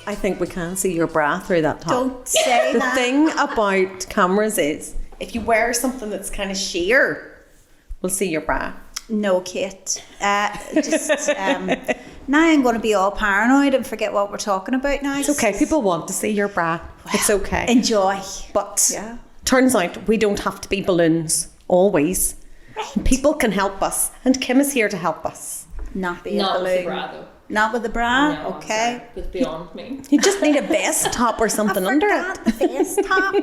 I think we can see your bra through that top. Don't say The that. thing about cameras is, if you wear something that's kind of sheer, we'll see your bra. No, Kate. Now I'm going to be all paranoid and forget what we're talking about now. It's okay. People want to see your bra. It's okay. Enjoy. But turns out we don't have to be balloons always. Right. People can help us, and Kim is here to help us. Not be Not a with the balloon. bra, though. Not with the bra? No, Okay. it's beyond me. You just need a vest top or something under it. The face top.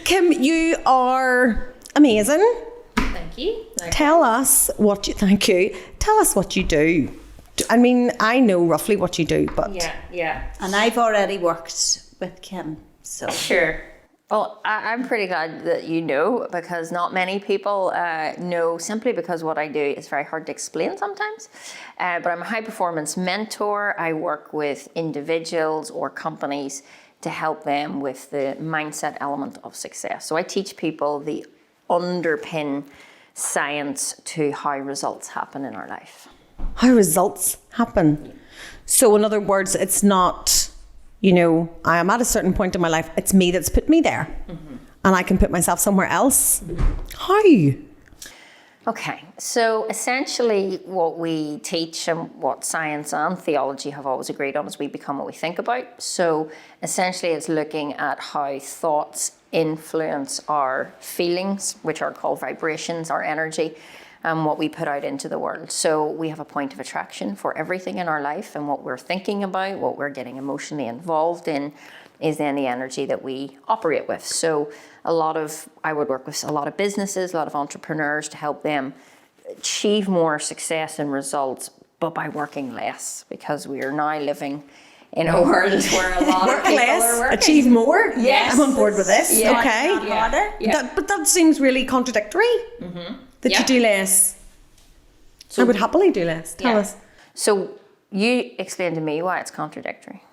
Kim, you are amazing. Thank you. Tell us what you. Thank you. Tell us what you do. I mean, I know roughly what you do, but Yeah. And I've already worked with Kim, so. Sure. Well, I'm pretty glad that you know, because not many people know, simply because what I do is very hard to explain sometimes. But I'm a high performance mentor. I work with individuals or companies to help them with the mindset element of success. So I teach people the underpin science to how results happen in our life. how results happen. So in other words, it's not, you know, I am at a certain point in my life, it's me that's put me there. Mm-hmm. And I can put myself somewhere else. Mm-hmm. How? Okay, so essentially what we teach and what science and theology have always agreed on is we become what we think about. So essentially it's looking at how thoughts influence our feelings, which are called vibrations, our energy, and what we put out into the world. So we have a point of attraction for everything in our life, and what we're thinking about, what we're getting emotionally involved in, is then the energy that we operate with. So I would work with a lot of businesses, a lot of entrepreneurs to help them achieve more success and results, but by working less, because we are now living in a world where a lot of people are working. Achieve more? Yes. I'm on board with this. Yeah. Okay. Yeah. Yeah. But that seems really contradictory. Mm-hmm. That you do less. So I would happily do less. Tell us. So you explain to me why it's contradictory.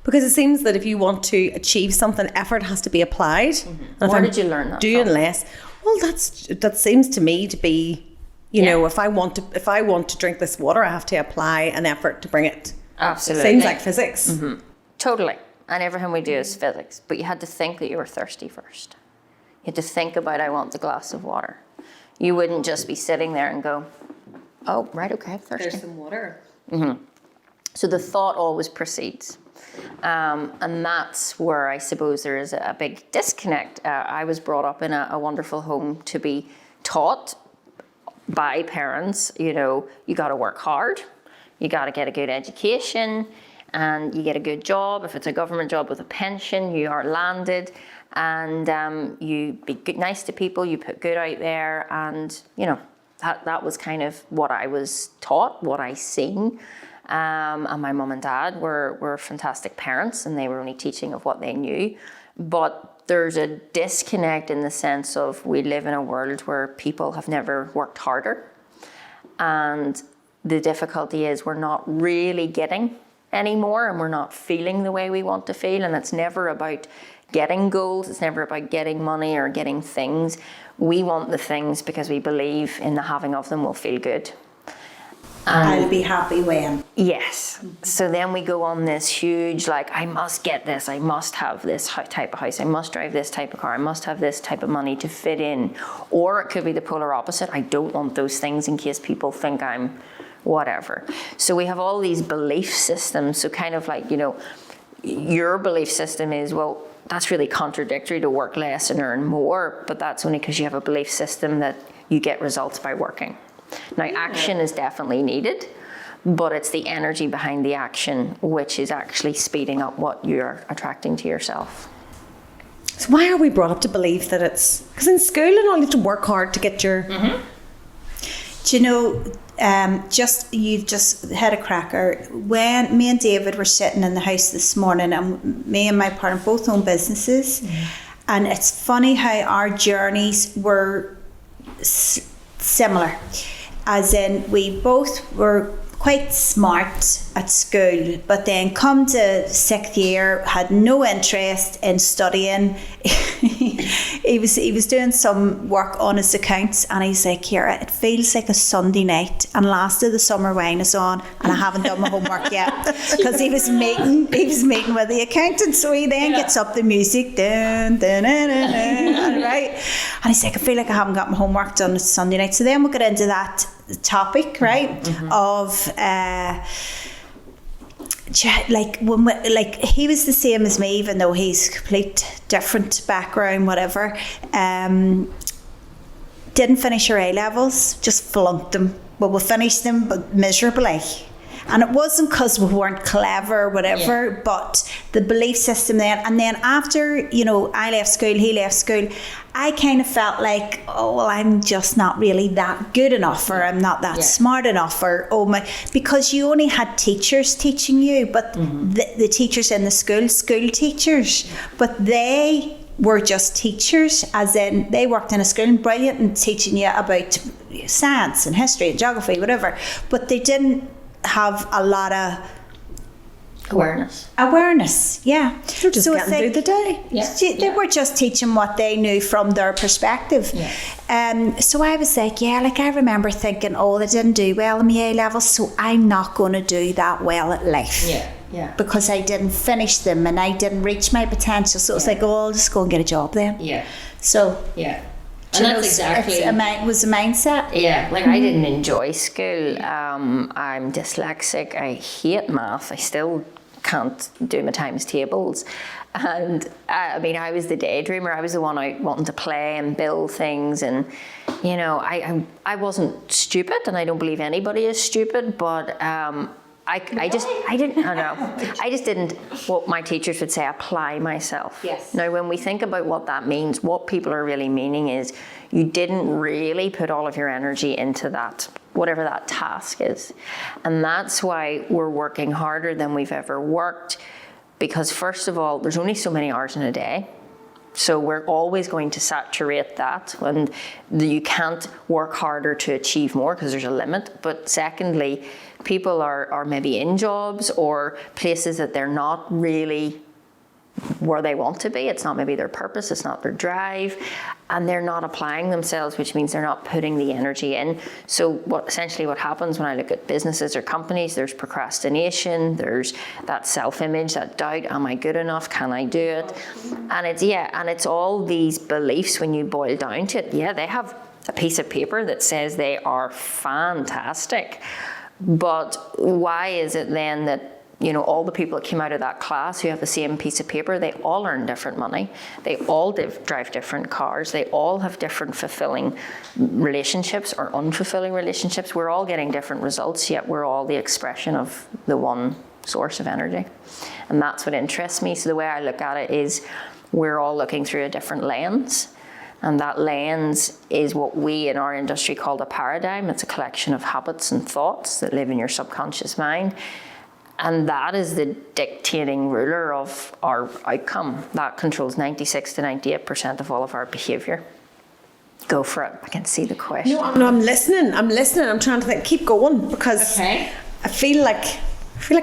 Because it seems that if you want to achieve something, effort has to be applied. Mm-hmm. Where did you learn that doing from? less. Well, that seems to me to be, you know, if I want to drink this water, I have to apply an effort to bring it. Absolutely. Seems like physics. Mm-hmm. Totally. And everything we do is physics. But you had to think that you were thirsty first. You had to think about, I want the glass of water. You wouldn't just be sitting there and go, oh, right, okay, I'm thirsty. There's some water. Mm-hmm. So the thought always precedes. And that's where I suppose there is a big disconnect. I was brought up in a wonderful home to be taught by parents, you know, you got to work hard, you got to get a good education, and you get a good job. If it's a government job with a pension, you are landed, and you be good, nice to people, you put good out there, and, you know, that was kind of what I was taught, what I seen. And my mum and dad were fantastic parents, and they were only teaching of what they knew. But there's a disconnect in the sense of we live in a world where people have never worked harder. And the difficulty is we're not really getting anymore, and we're not feeling the way we want to feel. And it's never about getting goals. It's never about getting money or getting things. We want the things because we believe in the having of them will feel good. I'll be happy when. Yes. So then we go on this huge, like, I must get this, I must have this type of house, I must drive this type of car, I must have this type of money to fit in. Or it could be the polar opposite. I don't want those things in case people think I'm whatever. So we have all these belief systems. So kind of like, you know, your belief system is, well, that's really contradictory to work less and earn more, but that's only because you have a belief system that you get results by working. Now, action is definitely needed, but it's the energy behind the action which is actually speeding up what you're attracting to yourself. So why are we brought up to believe that it's... Because in school and all, you have to work hard to get your... Mm-hmm. Do you know, you just had a cracker. When me and David were sitting in the house this morning, and me and my partner both own businesses, and it's funny how our journeys were similar. As in, we both were quite smart at school, but then come to 6th year, had no interest in studying. he was doing some work on his accounts, and he's like, Ciara, it feels like a Sunday night, and last of the summer wine is on, and I haven't done my homework yet, because he was meeting with the accountant. So he then gets up the music, dun, dun, dun, dun, dun, right, and he's like, I feel like I haven't got my homework done. It's Sunday night. So then we'll get into that topic, right, of like when we, like he was the same as me, even though he's complete different background, whatever. Didn't finish our A levels, just flunked them. Well, we finished them, but miserably. And it wasn't because we weren't clever or whatever, but the belief system then. And then after, you know, I left school, he left school, I kind of felt like, oh, well, I'm just not really that good enough, or I'm not that smart enough, or because you only had teachers teaching you, but the teachers in the school teachers, but they were just teachers, as in they worked in a school and brilliant and teaching you about science and history and geography, whatever, but they didn't have a lot of awareness. Yeah. They're just so getting through the day. They were just teaching what they knew from their perspective. So I was like, I remember thinking, oh, they didn't do well in my A levels, so I'm not going to do that well at life. Because I didn't finish them and I didn't reach my potential. So it was like, oh, I'll just go and get a job then. So and that's exactly was a mindset. Like I didn't enjoy school. I'm dyslexic. I hate math. I still can't do my times tables. And I mean, I was the daydreamer. I was the one out wanting to play and build things. And you know, I wasn't stupid, and I don't believe anybody is stupid. But I just didn't, what my teachers would say, apply myself. Now, when we think about what that means, what people are really meaning is you didn't really put all of your energy into that, whatever that task is. And that's why we're working harder than we've ever worked, because first of all, there's only so many hours in a day. So we're always going to saturate that, and you can't work harder to achieve more because there's a limit. But secondly, people are maybe in jobs or places that they're not really where they want to be. It's not maybe their purpose, it's not their drive, and they're not applying themselves, which means they're not putting the energy in. So what happens when I look at businesses or companies, there's procrastination, there's that self-image, that doubt, am I good enough, can I do it? And it's all these beliefs when you boil down to it. They have a piece of paper that says they are fantastic, but why is it then that, you know, all the people that came out of that class who have the same piece of paper, they all earn different money, they all drive different cars, they all have different fulfilling relationships or unfulfilling relationships. We're all getting different results, yet we're all the expression of the one source of energy. And that's what interests me. So the way I look at it is we're all looking through a different lens. And that lens is what we in our industry call a paradigm. It's a collection of habits and thoughts that live in your subconscious mind. And that is the dictating ruler of our outcome. That controls 96 to 98% of all of our behaviour. Go for it. I can see the question. No, I'm listening. I'm trying to think. Keep going, because I feel like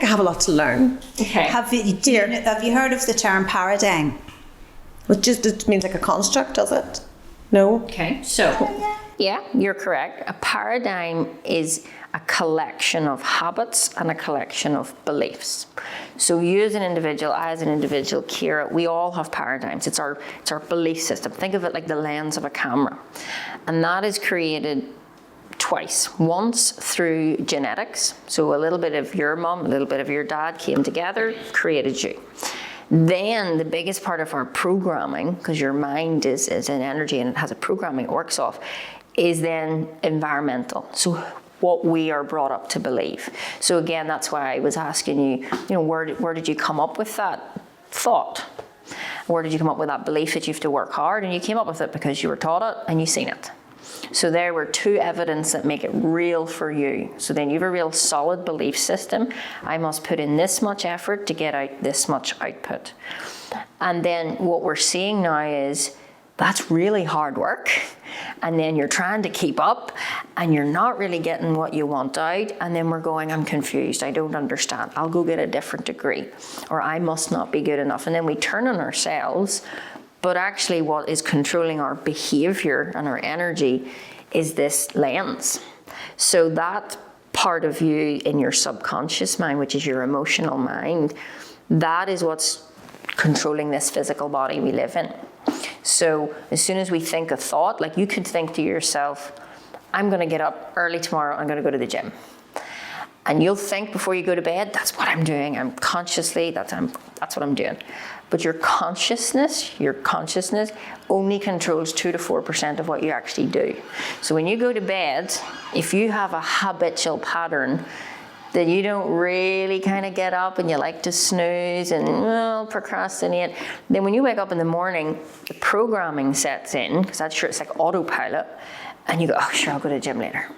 I have a lot to learn. Have you heard of the term paradigm? It means like a construct, does it? No? Okay, so you're correct. A paradigm is a collection of habits and a collection of beliefs. So you as an individual, I as an individual, Ciara, we all have paradigms. It's our belief system. Think of it like the lens of a camera. And that is created twice. Once through genetics. So a little bit of your mum, a little bit of your dad came together, created you. Then the biggest part of our programming, because your mind is an energy and it has a programming it works off, is then environmental. So what we are brought up to believe. So again, that's why I was asking you, where did you come up with that thought? Where did you come up with that belief that you have to work hard? And you came up with it because you were taught it and you seen it. So there were two evidence that make it real for you. So then you have a real solid belief system. I must put in this much effort to get out this much output. And then what we're seeing now is that's really hard work. And then you're trying to keep up and you're not really getting what you want out. And then we're going, I'm confused. I don't understand. I'll go get a different degree, or I must not be good enough. And then we turn on ourselves. But actually what is controlling our behavior and our energy is this lens. So that part of you in your subconscious mind, which is your emotional mind, that is what's controlling this physical body we live in. So as soon as we think a thought, like you could think to yourself, I'm going to get up early tomorrow, I'm going to go to the gym. And you'll think before you go to bed, that's what I'm doing. I'm consciously, that's what I'm doing. But your consciousness only controls 2 to 4% of what you actually do. So when you go to bed, if you have a habitual pattern that you don't really kind of get up and you like to snooze and procrastinate, then when you wake up in the morning, the programming sets in, because that's sure it's like autopilot, and you go, oh sure, I'll go to the gym later.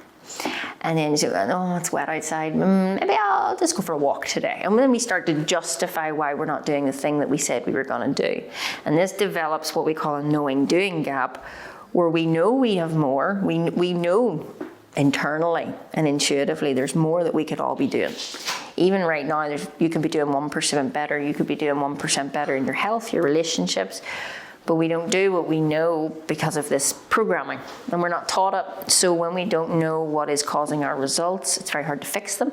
And then you go, oh, it's wet outside. Maybe I'll just go for a walk today. And then we start to justify why we're not doing the thing that we said we were going to do. And this develops what we call a knowing-doing gap, where we know we have more. We know internally and intuitively there's more that we could all be doing. Even right now, you could be doing 1% better. You could be doing 1% better in your health, your relationships. But we don't do what we know because of this programming, and we're not taught it. So when we don't know what is causing our results, it's very hard to fix them.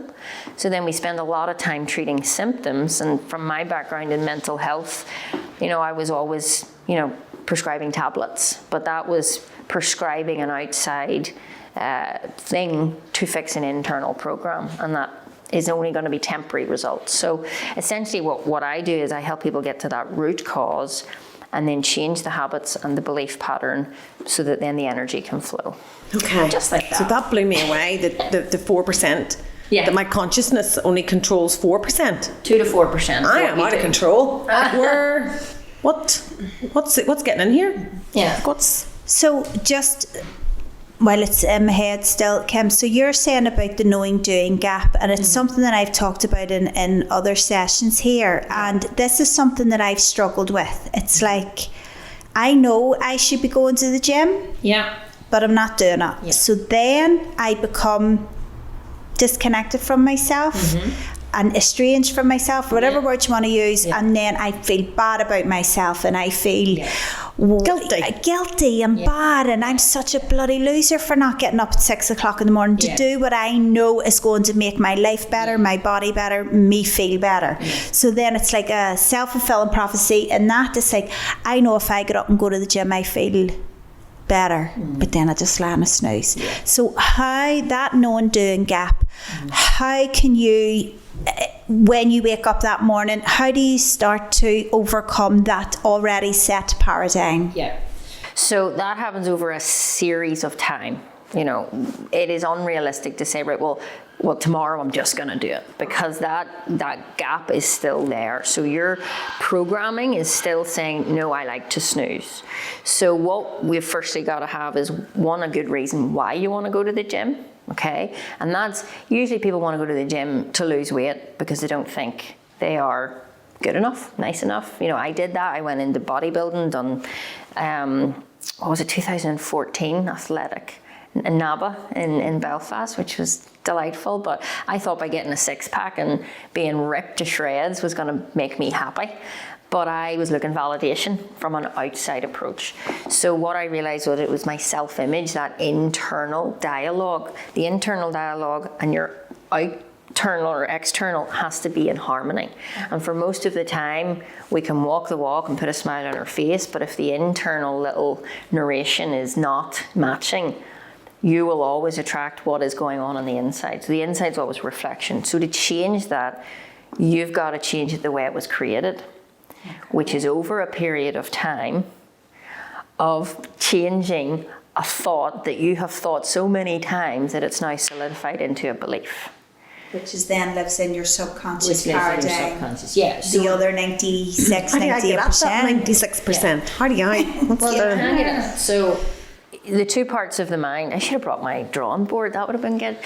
So then we spend a lot of time treating symptoms. And from my background in mental health, I was always, prescribing tablets, but that was prescribing an outside thing to fix an internal program, and that is only going to be temporary results. So essentially what I do is I help people get to that root cause and then change the habits and the belief pattern so that then the energy can flow. Okay. Just like that. So that blew me away, the 4%. Yeah. That my consciousness only controls 4%. 2 to 4%. I am out of control. What's getting in here? Yeah. So just while it's in my head still, Kim, so you're saying about the knowing-doing gap, and it's something that I've talked about in other sessions here, and this is something that I've struggled with. It's like, I know I should be going to the gym, but I'm not doing it. Yeah. So then I become disconnected from myself and estranged from myself, whatever word you want to use, and then I feel bad about myself, and I feel guilty and bad, and I'm such a bloody loser for not getting up at 6 o'clock in the morning to do what I know is going to make my life better, my body better, me feel better. So then it's like a self-fulfilling prophecy, and that is like, I know if I get up and go to the gym, I feel better, but then I just lie in a snooze. So how that knowing-doing gap, how can you, when you wake up that morning, how do you start to overcome that already set paradigm? So that happens over a series of time. It is unrealistic to say, right, well tomorrow I'm just going to do it, because that gap is still there. So your programming is still saying, no, I like to snooze. So what we've firstly got to have is, one, a good reason why you want to go to the gym. Okay, and that's usually people want to go to the gym to lose weight because they don't think they are good enough, nice enough. I did that. I went into bodybuilding, done 2014 athletic in NABA in Belfast, which was delightful. But I thought by getting a 6-pack and being ripped to shreds was going to make me happy. But I was looking validation from an outside approach. So what I realized was it was my self-image, that internal dialogue. The internal dialogue and your internal or external has to be in harmony. And for most of the time, we can walk the walk and put a smile on our face, but if the internal little narration is not matching, you will always attract what is going on the inside. So the inside's always reflection. So to change that, you've got to change it the way it was created, which is over a period of time of changing a thought that you have thought so many times that it's now solidified into a belief. Which is then lives in your subconscious paradigm. The other 96, 98%. 96%. How do I? So the two parts of the mind, I should have brought my drawing board, that would have been good.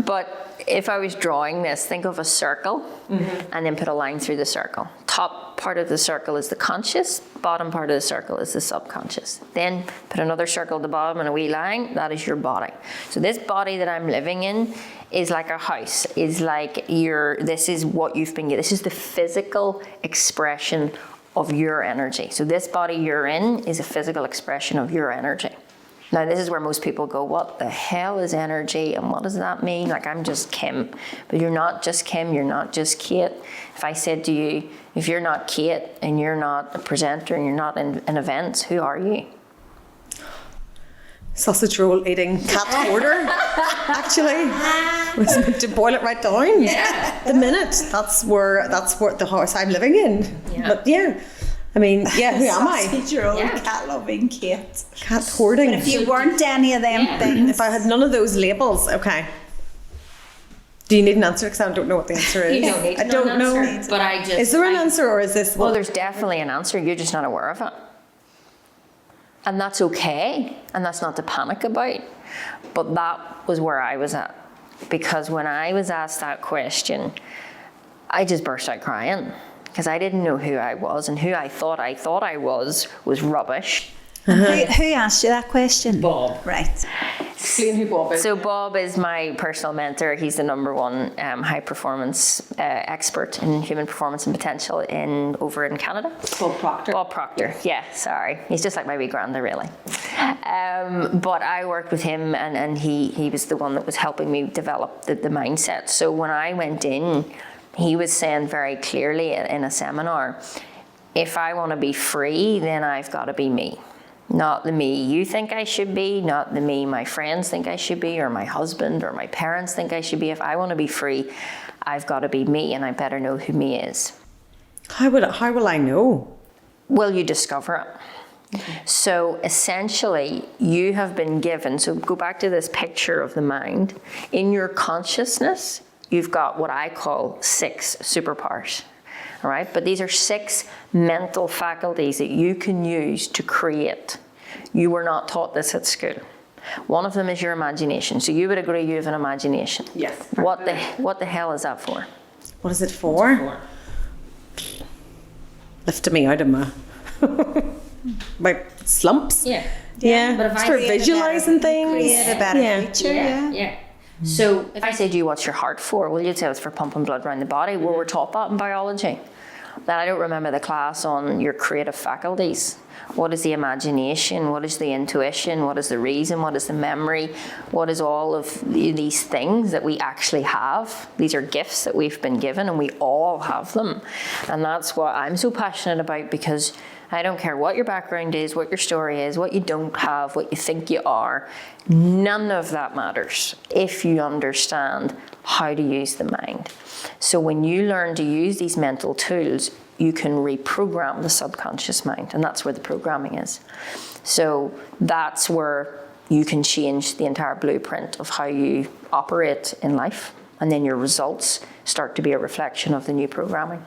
But if I was drawing this, think of a circle and then put a line through the circle. Top part of the circle is the conscious, bottom part of the circle is the subconscious. Then put another circle at the bottom and a wee line, that is your body. So this body that I'm living in is like a house, is like this is what you've been given. This is the physical expression of your energy. So this body you're in is a physical expression of your energy. Now this is where most people go, what the hell is energy and what does that mean? Like, I'm just Kim. But you're not just Kim, you're not just Cate. If I said to you, if you're not Cate and you're not a presenter and you're not in events, who are you? Sausage roll eating cat order, actually. Was meant to boil it right down. Yeah. The minute. That's where the house I'm living in. Yeah. But yeah. I mean, yeah, who am I? Sausage roll, Yeah. cat loving Cate. Cat hoarding. But if you weren't any of them things, If I had none of those labels, okay. Do you need an answer? Because I don't know what the answer is. You don't need I don't an know. answer, but I just... Is there an answer, or is this? Well, there's definitely an answer. You're just not aware of it. And that's okay. And that's not to panic about. But that was where I was at. Because when I was asked that question, I just burst out crying. Because I didn't know who I was, and who I thought I was rubbish. who asked you that question? Bob. Right. Explain who Bob is. So Bob is my personal mentor. He's the #1 high performance expert in human performance and potential over in Canada. Bob Proctor. Bob Proctor. Yeah, sorry. He's just like my wee granda, really. But I worked with him, and he was the one that was helping me develop the mindset. So when I went in, he was saying very clearly in a seminar, if I want to be free, then I've got to be me. Not the me you think I should be, not the me my friends think I should be, or my husband or my parents think I should be. If I want to be free, I've got to be me, and I better know who me is. How will I know? Well, you discover it. Okay. So essentially, you have been given, so go back to this picture of the mind. In your consciousness, you've got what I call 6 superpowers. All right, but these are 6 mental faculties that you can use to create. You were not taught this at school. One of them is your imagination. So you would agree you have an imagination. Yes. What the hell is that for? What is it for? Lifting me out of my slumps. Yeah. Yeah. But if It's I for create visualizing things. Create a better future, Yeah. So if I say to you, what's your heart for? Well, you'd say it's for pumping blood around the body. Well, we're taught that in biology. Then I don't remember the class on your creative faculties. What is the imagination? What is the intuition? What is the reason? What is the memory? What is all of these things that we actually have? These are gifts that we've been given, and we all have them. And that's what I'm so passionate about, because I don't care what your background is, what your story is, what you don't have, what you think you are. None of that matters if you understand how to use the mind. So when you learn to use these mental tools, you can reprogram the subconscious mind, and that's where the programming is. So that's where you can change the entire blueprint of how you operate in life, and then your results start to be a reflection of the new programming.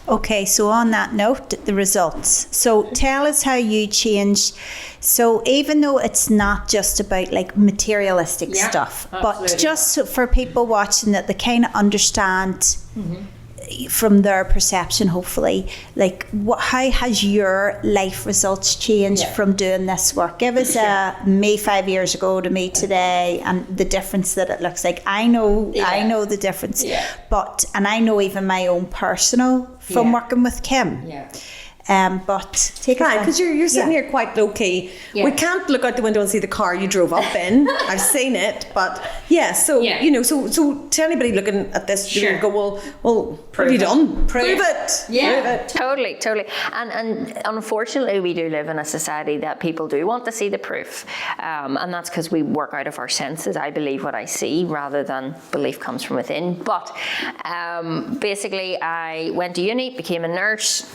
Okay, so on that note, the results. So tell us how you changed. So even though it's not just about like materialistic stuff, but just for people watching that they kind of understand from their perception, hopefully, like how has your life results changed from doing this work? Give us a me 5 years ago to me today, and the difference that it looks like. I know the difference, but I know even my own personal from working with Kim. But take it because you're sitting here quite low key. We can't look out the window and see the car you drove up in. I've seen it, but you know, so to anybody looking at this, you go, well, what have you done? Prove it. Yeah, Prove it. totally. And unfortunately, we do live in a society that people do want to see the proof, and that's because we work out of our senses. I believe what I see rather than belief comes from within. But basically, I went to uni, became a nurse.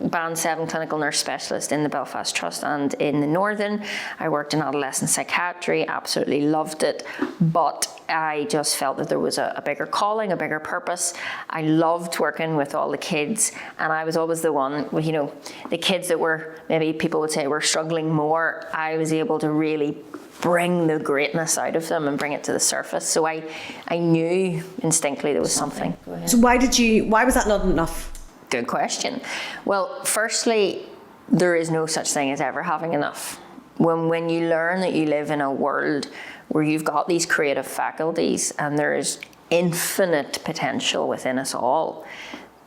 Band 7 clinical nurse specialist in the Belfast Trust and in the Northern. I worked in adolescent psychiatry, absolutely loved it, but I just felt that there was a bigger calling, a bigger purpose. I loved working with all the kids, and I was always the one, you know, the kids that were, maybe people would say were struggling more, I was able to really bring the greatness out of them and bring it to the surface. So I knew instinctively there was something. So why was that not enough? Good question. Well, firstly, there is no such thing as ever having enough. When you learn that you live in a world where you've got these creative faculties and there is infinite potential within us all,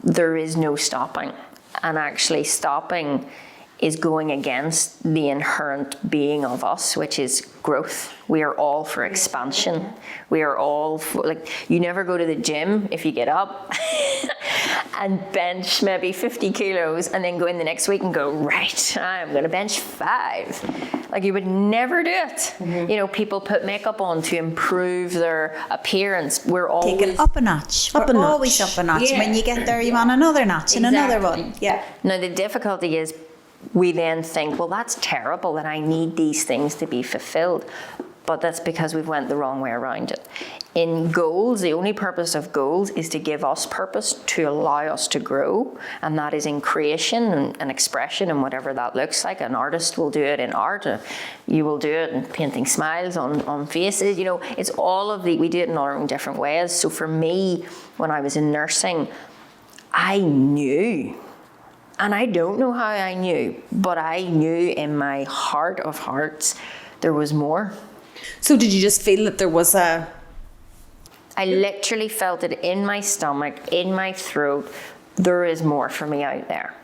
there is no stopping. And actually stopping is going against the inherent being of us, which is growth. We are all for expansion. We are all for, like, you never go to the gym if you get up and bench maybe 50 kilos and then go in the next week and go, right, I'm going to bench 5. Like, you would never do it. Mm-hmm. You know, people put makeup on to improve their appearance. We're always... Take it up a notch. We're always up a notch. Yeah. When you get there, you want another notch and another one. Yeah. Now, the difficulty is we then think, well, that's terrible that I need these things to be fulfilled. But that's because we've went the wrong way around it. In goals, the only purpose of goals is to give us purpose, to allow us to grow. And that is in creation and expression and whatever that looks like. An artist will do it in art. You will do it in painting smiles on faces. You know, it's all of we do it in our own different ways. So for me, when I was in nursing, I knew. And I don't know how I knew, but I knew in my heart of hearts there was more. So did you just feel that there was a... I literally felt it in my stomach, in my throat. There is more for me out there.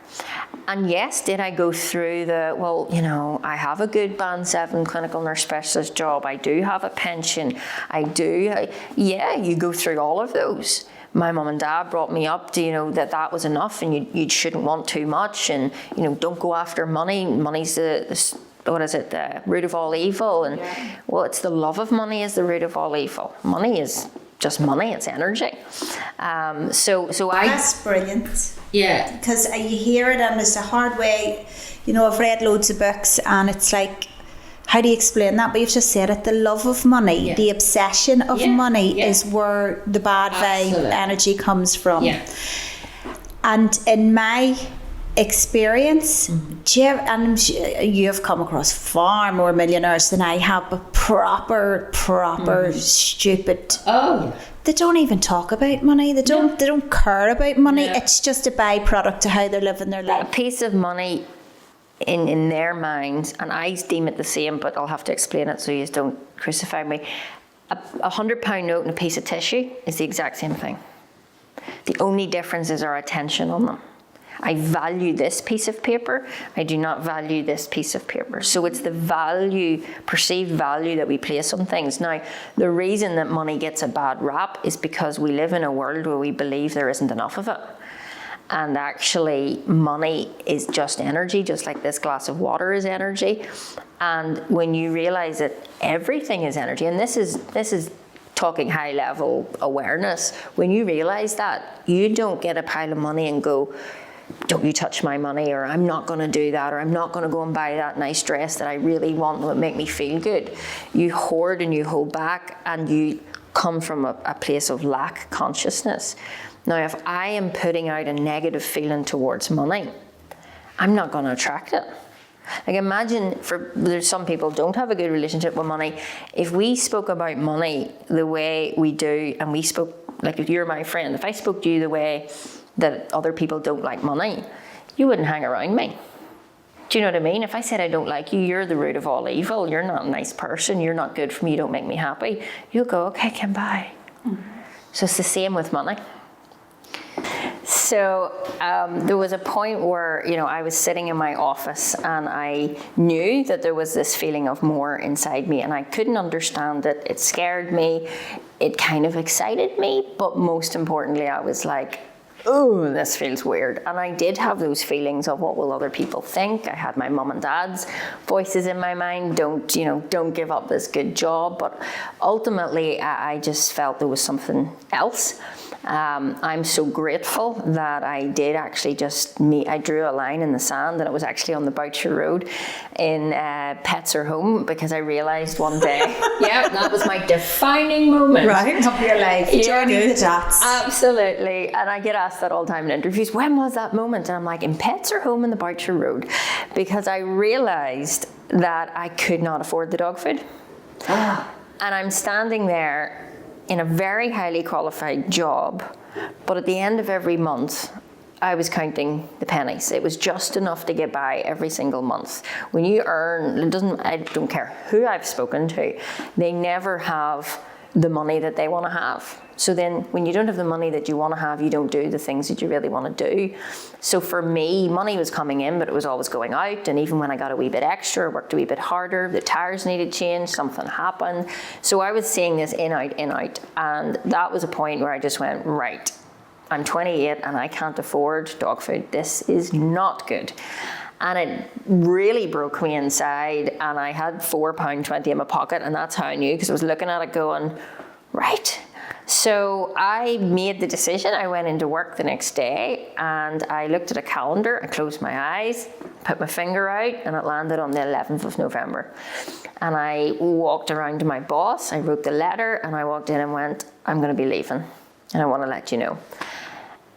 And yes, did I go through well, you know, I have a good Band 7 clinical nurse specialist job. I do have a pension. Yeah, you go through all of those. My mum and dad brought me up to, you know, that was enough and you shouldn't want too much and, you know, don't go after money. Money's the root of all evil. And well, it's the love of money is the root of all evil. Money is just money, it's energy. That's brilliant. Yeah. Because you hear it and it's a hard way, you know, I've read loads of books and it's like, how do you explain that? But you've just said it, the love of money, the obsession of money is where the bad vibe energy comes from. Yeah. And in my experience, you have come across far more millionaires than I have, but proper stupid. Oh. They don't even talk about money. They don't care about money. Yeah. It's just a byproduct to how they're living their life. A piece of money in their minds, and I deem it the same, but I'll have to explain it so you don't crucify me. A £100 note and a piece of tissue is the exact same thing. The only difference is our attention on them. I value this piece of paper. I do not value this piece of paper. So it's the perceived value that we place on things. Now, the reason that money gets a bad rap is because we live in a world where we believe there isn't enough of it. And actually, money is just energy, just like this glass of water is energy. And when you realize that everything is energy, and this is talking high level awareness, when you realize that, you don't get a pile of money and go, don't you touch my money, or I'm not going to do that, or I'm not going to go and buy that nice dress that I really want that would make me feel good. You hoard and you hold back, and you come from a place of lack consciousness. Now, if I am putting out a negative feeling towards money, I'm not going to attract it. Like, imagine, there's some people don't have a good relationship with money. If we spoke about money the way we do, and we spoke, like if you're my friend, if I spoke to you the way that other people don't like money, you wouldn't hang around me. Do you know what I mean? If I said I don't like you, you're the root of all evil, you're not a nice person, you're not good for me, you don't make me happy, you'll go, okay, Kim, bye. Mm-hmm. So it's the same with money. So there was a point where, you know, I was sitting in my office and I knew that there was this feeling of more inside me, and I couldn't understand it. It scared me. It kind of excited me. But most importantly, I was like, oh, this feels weird. And I did have those feelings of what will other people think. I had my mum and dad's voices in my mind, don't give up this good job. But ultimately, I just felt there was something else. I'm so grateful that I did actually I drew a line in the sand, and it was actually on the Boucher Road in Pets Are Home, because I realised one day, that was my defining moment. Right. Of your life. Joining the dots. Absolutely. And I get asked that all the time in interviews, when was that moment? And I'm like, in Pets Are Home in the Boucher Road, because I realised that I could not afford the dog food. And I'm standing there in a very highly qualified job, but at the end of every month, I was counting the pennies. It was just enough to get by every single month. When you earn, I don't care who I've spoken to, they never have the money that they want to have. So then when you don't have the money that you want to have, you don't do the things that you really want to do. So for me, money was coming in, but it was always going out. And even when I got a wee bit extra, worked a wee bit harder, the tires needed change, something happened. So I was seeing this in, out. And that was a point where I just went, right, I'm 28 and I can't afford dog food. This is not good. And it really broke me inside, and I had £4.20 in my pocket, and that's how I knew, because I was looking at it going, right. So I made the decision. I went into work the next day, and I looked at a calendar, I closed my eyes, put my finger out, and it landed on the 11th of November. And I walked around to my boss, I wrote the letter, and I walked in and went, I'm going to be leaving, and I want to let you know.